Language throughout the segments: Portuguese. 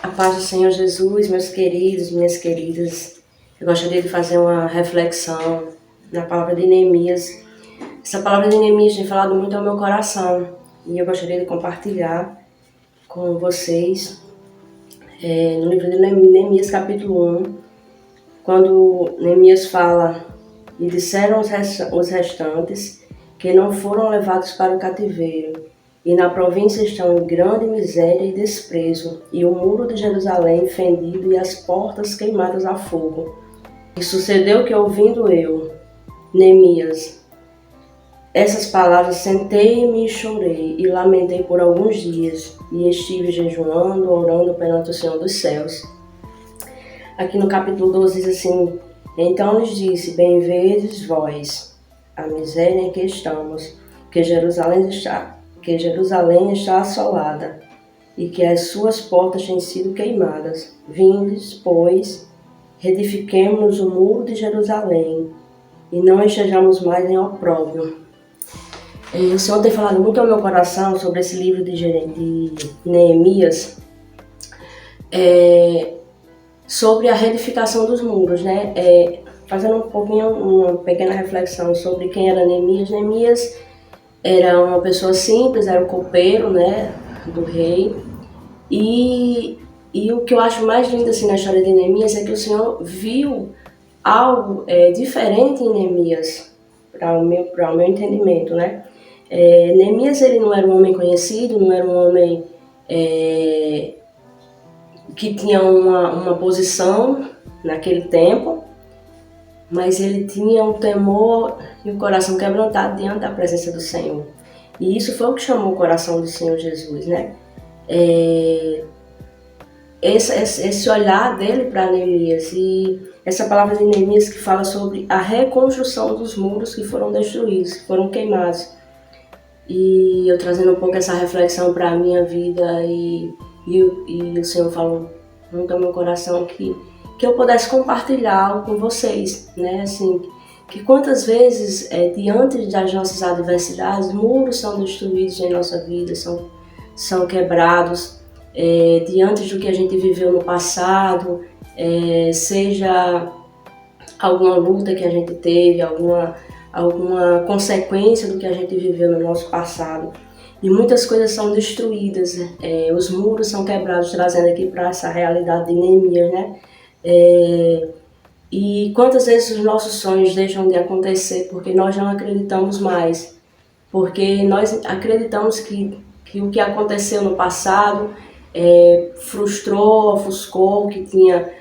A paz do Senhor Jesus, meus queridos, minhas queridas. Eu gostaria de fazer uma reflexão na palavra de Neemias. Essa palavra de Neemias tem falado muito ao meu coração e eu gostaria de compartilhar com vocês no livro de Neemias, capítulo 1, quando Neemias fala: e disseram os restantes que não foram levados para o cativeiro, e na província estão em grande miséria e desprezo, e o muro de Jerusalém fendido e as portas queimadas a fogo. E sucedeu que, ouvindo eu, Neemias, essas palavras, sentei-me e chorei, e lamentei por alguns dias, e estive jejuando, orando perante o Senhor dos céus. Aqui no capítulo 12 diz assim: então lhes disse: bem vedes vós a miséria em que estamos, que Jerusalém está assolada, e que as suas portas têm sido queimadas. Vindes, pois, reedifiquemo-nos o muro de Jerusalém, e não estejamos mais em opróbrio. O Senhor tem falado muito ao meu coração sobre esse livro de Neemias, sobre a reedificação dos muros, né? Fazendo um pouquinho, uma pequena reflexão sobre quem era Neemias. Neemias era uma pessoa simples, era um copeiro, né, do rei. E o que eu acho mais lindo assim, na história de Neemias é que o Senhor viu algo diferente em Neemias, para o meu entendimento, né? Neemias, ele não era um homem conhecido, não era um homem que tinha uma posição naquele tempo, mas ele tinha um temor e um coração quebrantado diante da presença do Senhor. E isso foi o que chamou o coração do Senhor Jesus, né? Esse olhar dele para Neemias, e essa palavra de Neemias que fala sobre a reconstrução dos muros que foram destruídos, que foram queimados. E eu trazendo um pouco essa reflexão para a minha vida, e o Senhor falou muito ao meu coração que eu pudesse compartilhar algo com vocês, né? Assim, que quantas vezes, diante das nossas adversidades, muros são destruídos em nossa vida, são quebrados, diante do que a gente viveu no passado, seja alguma luta que a gente teve, alguma consequência do que a gente viveu no nosso passado. E muitas coisas são destruídas, os muros são quebrados, trazendo aqui para essa realidade de Neemias, né? E quantas vezes os nossos sonhos deixam de acontecer porque nós não acreditamos mais, porque nós acreditamos que o que aconteceu no passado frustrou, ofuscou, que tinha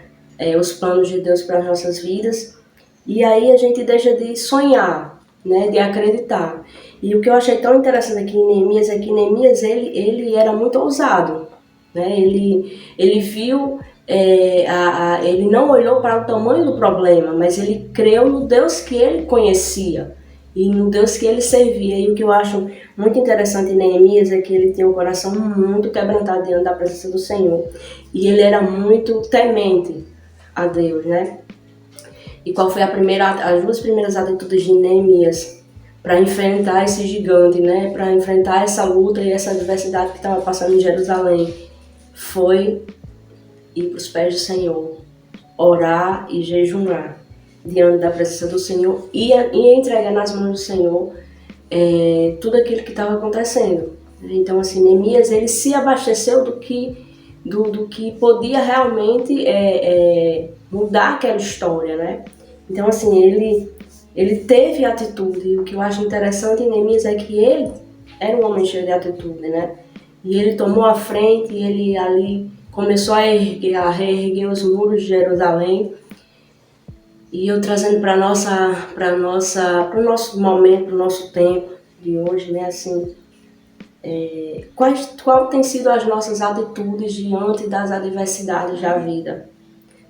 os planos de Deus para as nossas vidas, e aí a gente deixa de sonhar, né, de acreditar. E o que eu achei tão interessante aqui em Neemias é que Neemias ele era muito ousado, né? Ele viu, ele não olhou para o tamanho do problema, mas ele creu no Deus que ele conhecia e no Deus que ele servia. E o que eu acho muito interessante em Neemias é que ele tinha um coração muito quebrantado diante da presença do Senhor, e ele era muito temente a Deus, né? E qual foi as duas primeiras atitudes de Neemias para enfrentar esse gigante, né? Para enfrentar essa luta e essa adversidade que estava passando em Jerusalém? Foi ir para os pés do Senhor, orar e jejuar diante da presença do Senhor, e entregar nas mãos do Senhor tudo aquilo que estava acontecendo. Então, assim, Neemias, ele se abasteceu do que podia realmente mudar aquela história, né? Então, assim, ele teve atitude, e o que eu acho interessante em Neemias é que ele era um homem cheio de atitude, né? E ele tomou a frente, e ele ali começou a reerguer os muros de Jerusalém. E eu trazendo para o nosso momento, para o nosso tempo de hoje, né? Assim, qual tem sido as nossas atitudes diante das adversidades da vida?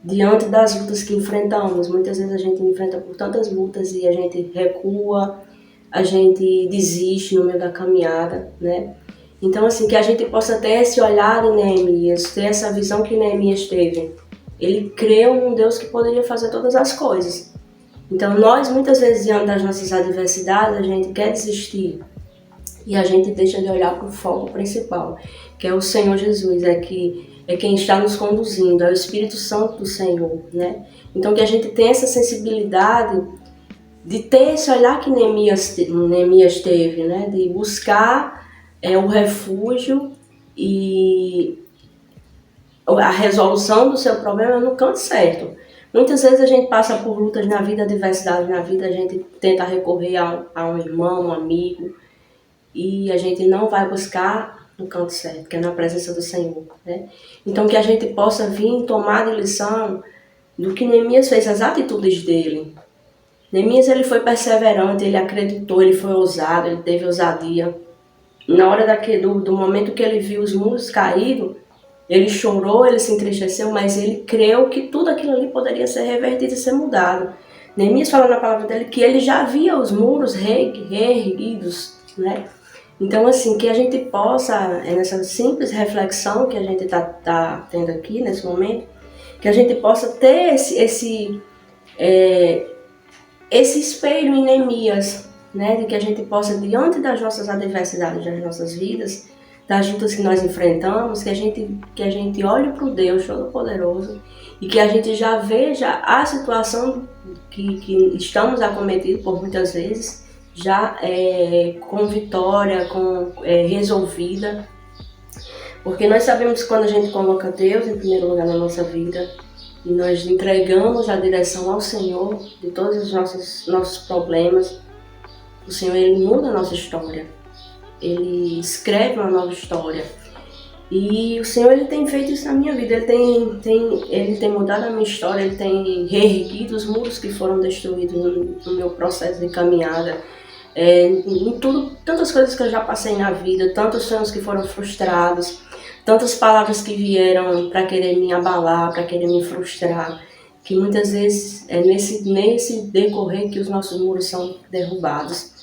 Diante das lutas que enfrentamos? Muitas vezes a gente enfrenta por tantas lutas e a gente recua, a gente desiste no meio da caminhada, né? Então, assim, que a gente possa ter esse olhar em Neemias, ter essa visão que Neemias teve. Ele creu num Deus que poderia fazer todas as coisas. Então, nós, muitas vezes, diante das nossas adversidades, a gente quer desistir. E a gente deixa de olhar para o foco principal, que é o Senhor Jesus. É que é quem está nos conduzindo, é o Espírito Santo do Senhor, né? Então que a gente tenha essa sensibilidade de ter esse olhar que Neemias teve, né? De buscar o refúgio e a resolução do seu problema no canto certo. Muitas vezes a gente passa por lutas na vida, adversidade na vida, a gente tenta recorrer a um irmão, um amigo, e a gente não vai buscar no canto certo, que é na presença do Senhor, né? Então que a gente possa vir tomar de lição do que Neemias fez, as atitudes dele. Neemias, ele foi perseverante, ele acreditou, ele foi ousado, ele teve ousadia. Na hora do momento que ele viu os muros caídos, ele chorou, ele se entristeceu, mas ele creu que tudo aquilo ali poderia ser revertido e ser mudado. Neemias fala na palavra dele que ele já via os muros reerguidos, né? Então, assim, que a gente possa, nessa simples reflexão que a gente tá tendo aqui nesse momento, que a gente possa ter esse espelho em Neemias, né? De que a gente possa, diante das nossas adversidades, das nossas vidas, das lutas que nós enfrentamos, que a gente olhe para o Deus Todo-Poderoso e que a gente já veja a situação que estamos acometidos por muitas vezes, já com vitória, resolvida. Porque nós sabemos que quando a gente coloca Deus em primeiro lugar na nossa vida e nós entregamos a direção ao Senhor de todos os nossos problemas, o Senhor, Ele muda a nossa história. Ele escreve uma nova história. E o Senhor, Ele tem feito isso na minha vida. Ele tem mudado a minha história. Ele tem reerguido os muros que foram destruídos no meu processo de caminhada. Em tudo, tantas coisas que eu já passei na vida, tantos sonhos que foram frustrados, tantas palavras que vieram para querer me abalar, para querer me frustrar, que muitas vezes é nesse decorrer que os nossos muros são derrubados.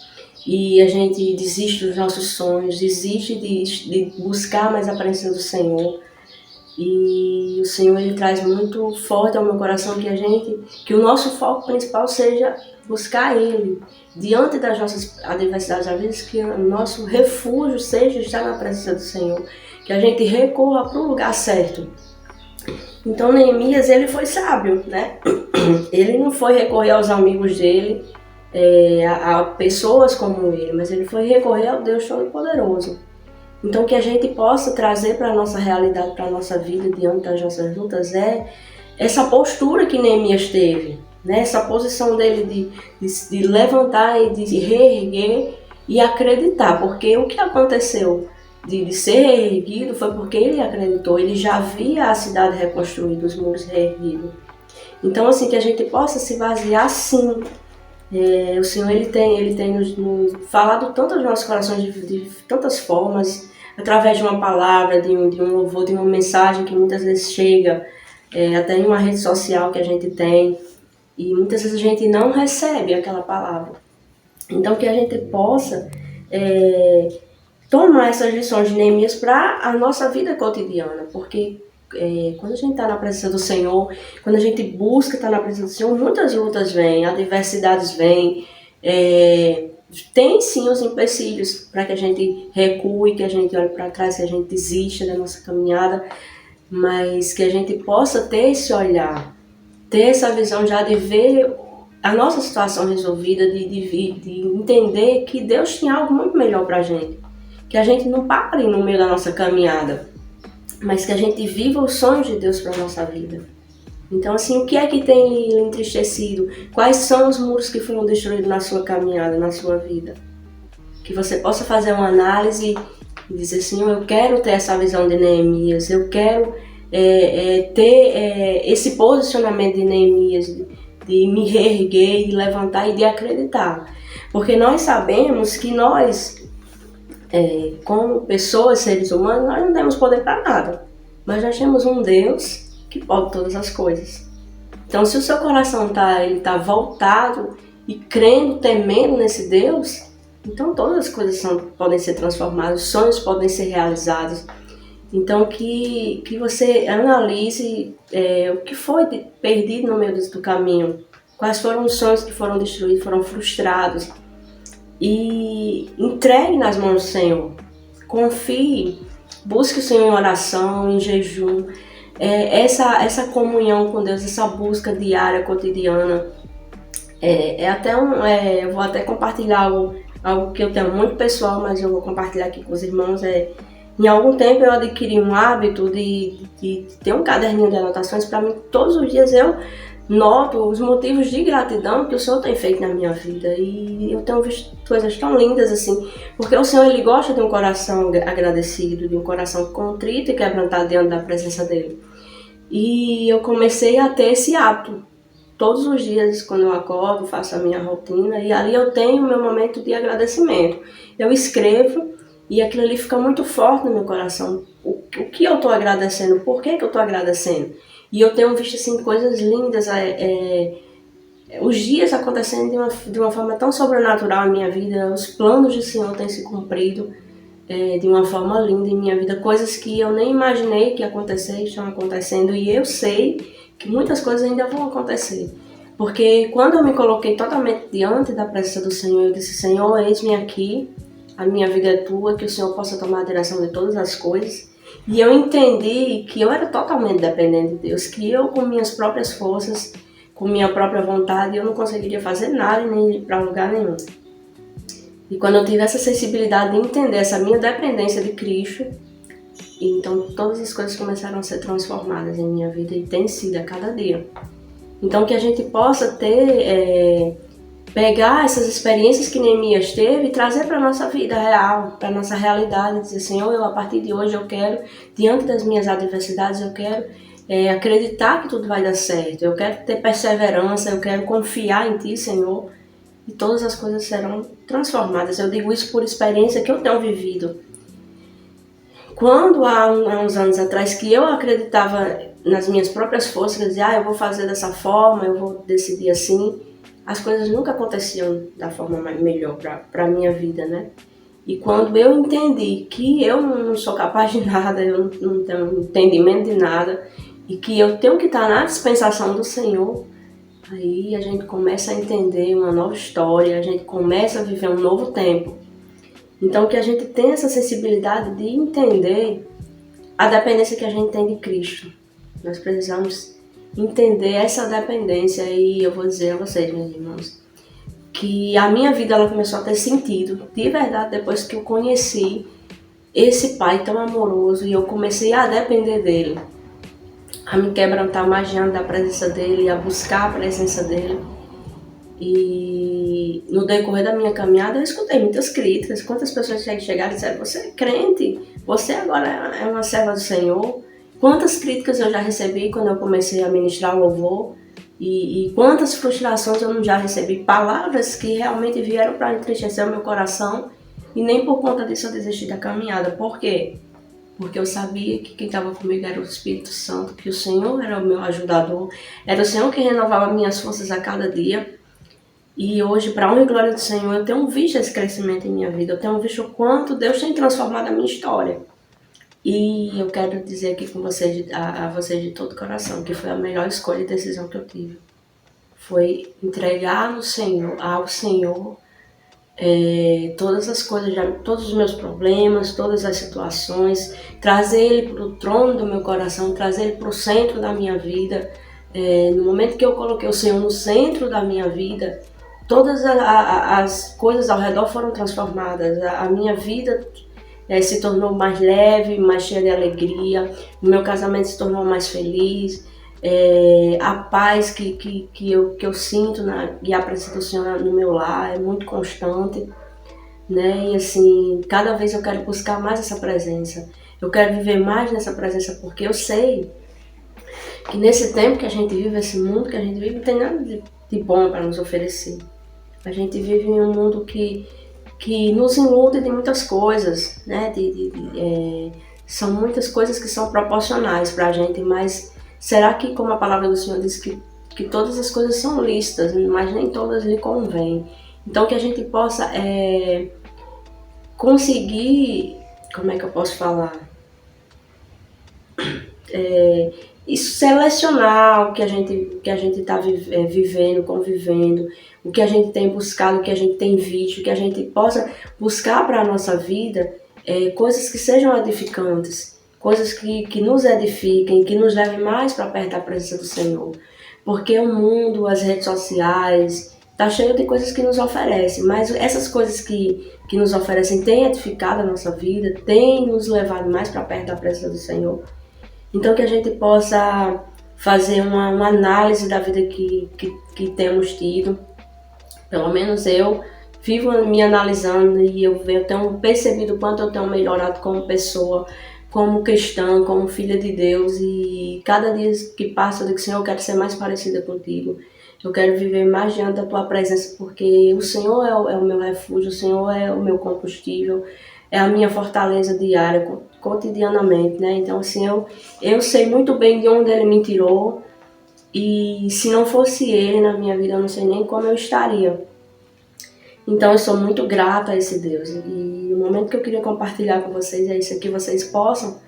E a gente desiste dos nossos sonhos, desiste de buscar mais a presença do Senhor. E o Senhor, Ele traz muito forte ao meu coração que o nosso foco principal seja buscar Ele. Diante das nossas adversidades da vida, que o nosso refúgio seja estar na presença do Senhor. Que a gente recorra para o lugar certo. Então Neemias, ele foi sábio, né? Ele não foi recorrer aos amigos dele, a pessoas como ele, mas ele foi recorrer ao Deus Todo-Poderoso. Então que a gente possa trazer para a nossa realidade, para a nossa vida, diante das nossas lutas, essa postura que Neemias teve, né? Essa posição dele de levantar e de reerguer e acreditar, porque o que aconteceu de ser reerguido foi porque ele acreditou, ele já via a cidade reconstruída, os muros reerguidos. Então, assim, que a gente possa se basear, sim. O Senhor, Ele tem nos falado tanto aos nossos corações de tantas formas, através de uma palavra, de um louvor, de uma mensagem que muitas vezes chega, até em uma rede social que a gente tem, e muitas vezes a gente não recebe aquela palavra. Então, que a gente possa tomar essas lições de Neemias para a nossa vida cotidiana, porque quando a gente está na presença do Senhor, quando a gente busca estar na presença do Senhor, muitas lutas vêm, adversidades vêm, tem sim os empecilhos para que a gente recue, que a gente olhe para trás, que a gente desista da nossa caminhada, mas que a gente possa ter esse olhar, ter essa visão já de ver a nossa situação resolvida, de entender que Deus tinha algo muito melhor para a gente, que a gente não pare no meio da nossa caminhada, mas que a gente viva os sonhos de Deus para a nossa vida. Então, assim, o que é que tem lhe entristecido? Quais são os muros que foram destruídos na sua caminhada, na sua vida? Que você possa fazer uma análise e dizer, Senhor, eu quero ter essa visão de Neemias, eu quero ter esse posicionamento de Neemias, de me reerguer, de levantar e de acreditar. Porque nós sabemos que nós, como pessoas, seres humanos, nós não temos poder para nada. Mas nós temos um Deus que pode todas as coisas. Então, se o seu coração tá voltado e crendo, temendo nesse Deus, então todas as coisas podem ser transformadas, sonhos podem ser realizados. Então, que você analise o que foi perdido no meio do caminho, quais foram os sonhos que foram destruídos, foram frustrados, e entregue nas mãos do Senhor. Confie busque o Senhor em oração, em jejum, essa comunhão com Deus, essa busca diária, cotidiana. Eu vou até compartilhar algo que eu tenho muito pessoal, mas eu vou compartilhar aqui com os irmãos. Em algum tempo eu adquiri um hábito de ter um caderninho de anotações. Para mim, todos os dias eu noto os motivos de gratidão que o Senhor tem feito na minha vida. E eu tenho visto coisas tão lindas assim, porque o Senhor, Ele gosta de um coração agradecido, de um coração contrito e quebrantado diante da presença dEle. E eu comecei a ter esse hábito. Todos os dias, quando eu acordo, faço a minha rotina e ali eu tenho o meu momento de agradecimento. Eu escrevo e aquilo ali fica muito forte no meu coração. O que eu estou agradecendo? Por que eu estou agradecendo? E eu tenho visto assim, coisas lindas, os dias acontecendo de uma forma tão sobrenatural na minha vida, os planos do Senhor têm se cumprido de uma forma linda em minha vida. Coisas que eu nem imaginei que ia acontecer, estão acontecendo e eu sei que muitas coisas ainda vão acontecer. Porque quando eu me coloquei totalmente diante da presença do Senhor, eu disse: Senhor, eis-me aqui, a minha vida é tua, que o Senhor possa tomar a direção de todas as coisas. E eu entendi que eu era totalmente dependente de Deus, que eu com minhas próprias forças, com minha própria vontade, eu não conseguiria fazer nada e nem ir para lugar nenhum. E quando eu tive essa sensibilidade de entender essa minha dependência de Cristo, então todas as coisas começaram a ser transformadas em minha vida e tem sido a cada dia. Então que a gente possa pegar essas experiências que Neemias teve e trazer para a nossa vida real, para a nossa realidade, dizer: Senhor, a partir de hoje eu quero, diante das minhas adversidades, eu quero acreditar que tudo vai dar certo, eu quero ter perseverança, eu quero confiar em Ti, Senhor, e todas as coisas serão transformadas. Eu digo isso por experiência que eu tenho vivido. Quando há uns anos atrás que eu acreditava nas minhas próprias forças, eu dizia: eu vou fazer dessa forma, eu vou decidir assim, as coisas nunca aconteciam da forma melhor para a minha vida, né? E quando eu entendi que eu não sou capaz de nada, eu não tenho entendimento de nada, e que eu tenho que estar na dispensação do Senhor, aí a gente começa a entender uma nova história, a gente começa a viver um novo tempo. Então que a gente tenha essa sensibilidade de entender a dependência que a gente tem de Cristo. Nós precisamos entender essa dependência e eu vou dizer a vocês, meus irmãos, que a minha vida ela começou a ter sentido, de verdade, depois que eu conheci esse Pai tão amoroso e eu comecei a depender dEle, a me quebrantar mais diante da presença dEle, a buscar a presença dEle. E no decorrer da minha caminhada eu escutei muitas críticas. Quantas pessoas chegaram e disseram: você é crente, você agora é uma serva do Senhor. Quantas críticas eu já recebi quando eu comecei a ministrar louvor, e quantas frustrações eu não já recebi, palavras que realmente vieram para entristecer o meu coração, e nem por conta disso eu desisti da caminhada. Por quê? Porque eu sabia que quem estava comigo era o Espírito Santo, que o Senhor era o meu ajudador, era o Senhor que renovava minhas forças a cada dia. E hoje, para a honra e glória do Senhor, eu tenho visto esse crescimento em minha vida, eu tenho visto o quanto Deus tem transformado a minha história. E eu quero dizer aqui com vocês, a vocês de todo o coração, que foi a melhor escolha e decisão que eu tive. Foi entregar no Senhor, ao Senhor, todas as coisas, todos os meus problemas, todas as situações, trazer Ele para o trono do meu coração, trazer Ele para o centro da minha vida. No momento que eu coloquei o Senhor no centro da minha vida, todas as coisas ao redor foram transformadas. A minha vida se tornou mais leve, mais cheia de alegria. O meu casamento se tornou mais feliz. A paz que eu sinto e a presença do Senhor no meu lar é muito constante, né? E assim, cada vez eu quero buscar mais essa presença. Eu quero viver mais nessa presença, porque eu sei que nesse tempo que a gente vive, esse mundo que a gente vive, não tem nada de bom para nos oferecer. A gente vive em um mundo que nos ilude de muitas coisas, né? São muitas coisas que são proporcionais para a gente, mas será que, como a palavra do Senhor diz, que todas as coisas são lícitas, mas nem todas lhe convêm? Então que a gente possa conseguir, como é que eu posso falar? Isso, selecionar o que a gente está vivendo, convivendo, o que a gente tem buscado, o que a gente tem visto, que a gente possa buscar para a nossa vida coisas que sejam edificantes, coisas que nos edifiquem, que nos levem mais para perto da presença do Senhor. Porque o mundo, as redes sociais, está cheio de coisas que nos oferecem, mas essas coisas que nos oferecem têm edificado a nossa vida, têm nos levado mais para perto da presença do Senhor. Então que a gente possa fazer uma análise da vida que temos tido. Pelo menos eu vivo me analisando e eu tenho percebido o quanto eu tenho melhorado como pessoa, como cristã, como filha de Deus, e cada dia que passa eu digo, Senhor, eu quero ser mais parecida contigo. Eu quero viver mais diante da tua presença, porque o Senhor é o meu refúgio, o Senhor é o meu combustível, é a minha fortaleza diária, cotidianamente, né? Então, assim, eu sei muito bem de onde Ele me tirou, e se não fosse Ele na minha vida, eu não sei nem como eu estaria. Então eu sou muito grata a esse Deus. E o momento que eu queria compartilhar com vocês é isso, que vocês possam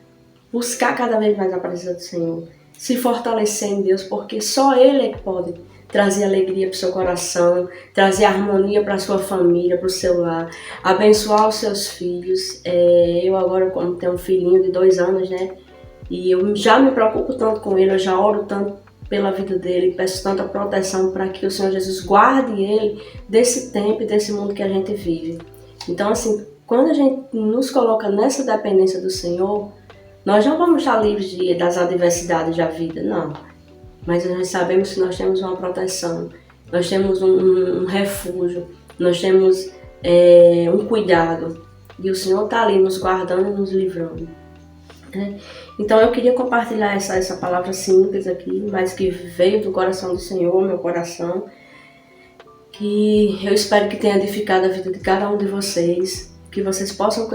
buscar cada vez mais a presença do Senhor, se fortalecer em Deus, porque só Ele é que pode trazer alegria para o seu coração, trazer harmonia para a sua família, para o seu lar, abençoar os seus filhos. Eu agora, como tenho um filhinho de 2 anos, né, e eu já me preocupo tanto com ele, eu já oro tanto pela vida dele, peço tanta proteção para que o Senhor Jesus guarde ele desse tempo e desse mundo que a gente vive. Então, assim, quando a gente nos coloca nessa dependência do Senhor, nós não vamos estar livres das adversidades da vida, não. Mas nós sabemos que nós temos uma proteção, nós temos um refúgio, nós temos um cuidado. E o Senhor está ali nos guardando e nos livrando. Então eu queria compartilhar essa palavra simples aqui, mas que veio do coração do Senhor, meu coração, que eu espero que tenha edificado a vida de cada um de vocês, que vocês possam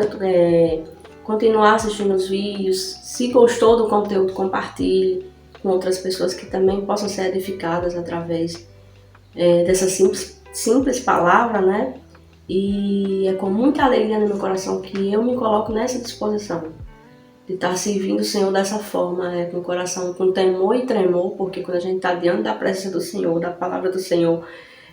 continuar assistindo os vídeos. Se gostou do conteúdo, compartilhe com outras pessoas que também possam ser edificadas através dessa simples palavra, né? E é com muita alegria no meu coração que eu me coloco nessa disposição de estar servindo o Senhor dessa forma, com o coração com temor e tremor, porque quando a gente está diante da presença do Senhor, da palavra do Senhor,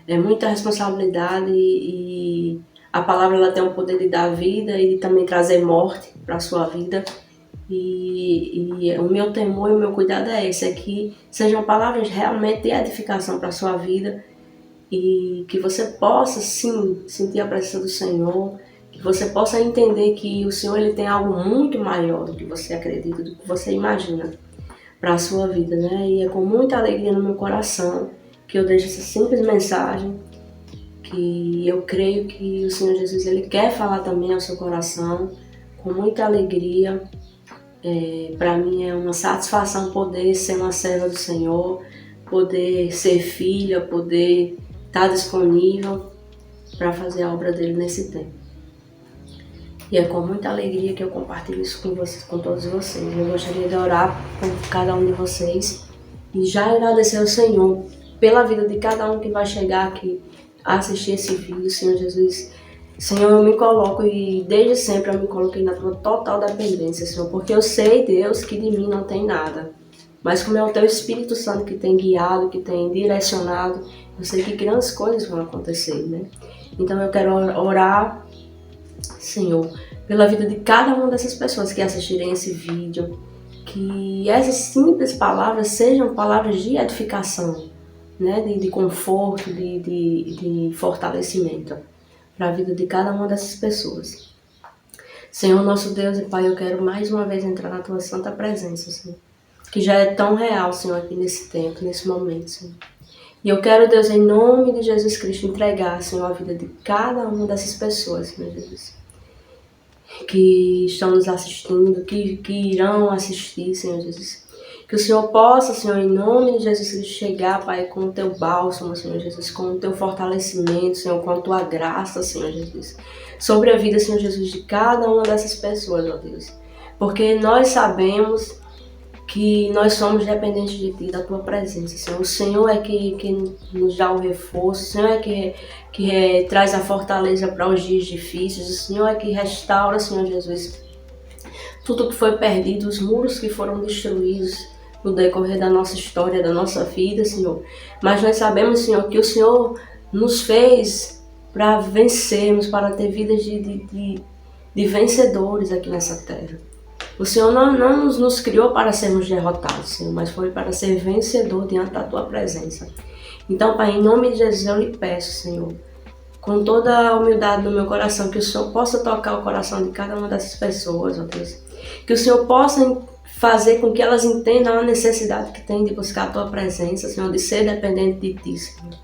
é muita responsabilidade, e a palavra ela tem o poder de dar vida e também trazer morte para a sua vida. E o meu temor e o meu cuidado é esse, que sejam palavras realmente de edificação para a sua vida, e que você possa sim sentir a presença do Senhor, que você possa entender que o Senhor ele tem algo muito maior do que você acredita, do que você imagina para a sua vida, né? E é com muita alegria no meu coração que eu deixo essa simples mensagem, que eu creio que o Senhor Jesus ele quer falar também ao seu coração, com muita alegria. Para mim é uma satisfação poder ser uma serva do Senhor, poder ser filha, poder estar disponível para fazer a obra dele nesse tempo. E é com muita alegria que eu compartilho isso com vocês, com todos vocês. Eu gostaria de orar por cada um de vocês e já agradecer ao Senhor pela vida de cada um que vai chegar aqui a assistir esse vídeo, Senhor Jesus. Senhor, eu me coloco, e desde sempre eu me coloquei na tua total dependência, Senhor, porque eu sei, Deus, que de mim não tem nada. Mas como é o teu Espírito Santo que tem guiado, que tem direcionado, eu sei que grandes coisas vão acontecer, né? Então eu quero orar, Senhor, pela vida de cada uma dessas pessoas que assistirem esse vídeo, que essas simples palavras sejam palavras de edificação, né? De conforto, de fortalecimento para a vida de cada uma dessas pessoas. Senhor, nosso Deus e Pai, eu quero mais uma vez entrar na tua santa presença, Senhor, que já é tão real, Senhor, aqui nesse tempo, nesse momento, Senhor. E eu quero, Deus, em nome de Jesus Cristo, entregar, Senhor, a vida de cada uma dessas pessoas, Senhor Jesus, que estão nos assistindo, que irão assistir, Senhor Jesus. Que o Senhor possa, Senhor, em nome de Jesus Cristo, chegar, Pai, com o teu bálsamo, Senhor Jesus, com o teu fortalecimento, Senhor, com a tua graça, Senhor Jesus, sobre a vida, Senhor Jesus, de cada uma dessas pessoas, ó Deus. Porque nós sabemos que nós somos dependentes de Ti, da Tua presença, Senhor. O Senhor é que nos dá o reforço, o Senhor é que traz a fortaleza para os dias difíceis, o Senhor é que restaura, Senhor Jesus, tudo que foi perdido, os muros que foram destruídos no decorrer da nossa história, da nossa vida, Senhor. Mas nós sabemos, Senhor, que o Senhor nos fez para vencermos, para ter vidas de vencedores aqui nessa terra. O Senhor não nos criou para sermos derrotados, Senhor, mas foi para ser vencedor diante da Tua presença. Então, Pai, em nome de Jesus eu lhe peço, Senhor, com toda a humildade no meu coração, que o Senhor possa tocar o coração de cada uma dessas pessoas, ó Deus. Que o Senhor possa fazer com que elas entendam a necessidade que tem de buscar a Tua presença, Senhor, de ser dependente de Ti, Senhor.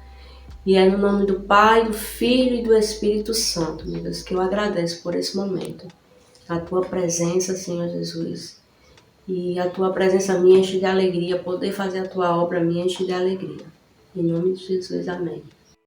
E é no nome do Pai, do Filho e do Espírito Santo, meu Deus, que eu agradeço por esse momento. A Tua presença, Senhor Jesus. E a Tua presença me enche de alegria, poder fazer a Tua obra me enche de alegria. Em nome de Jesus, amém.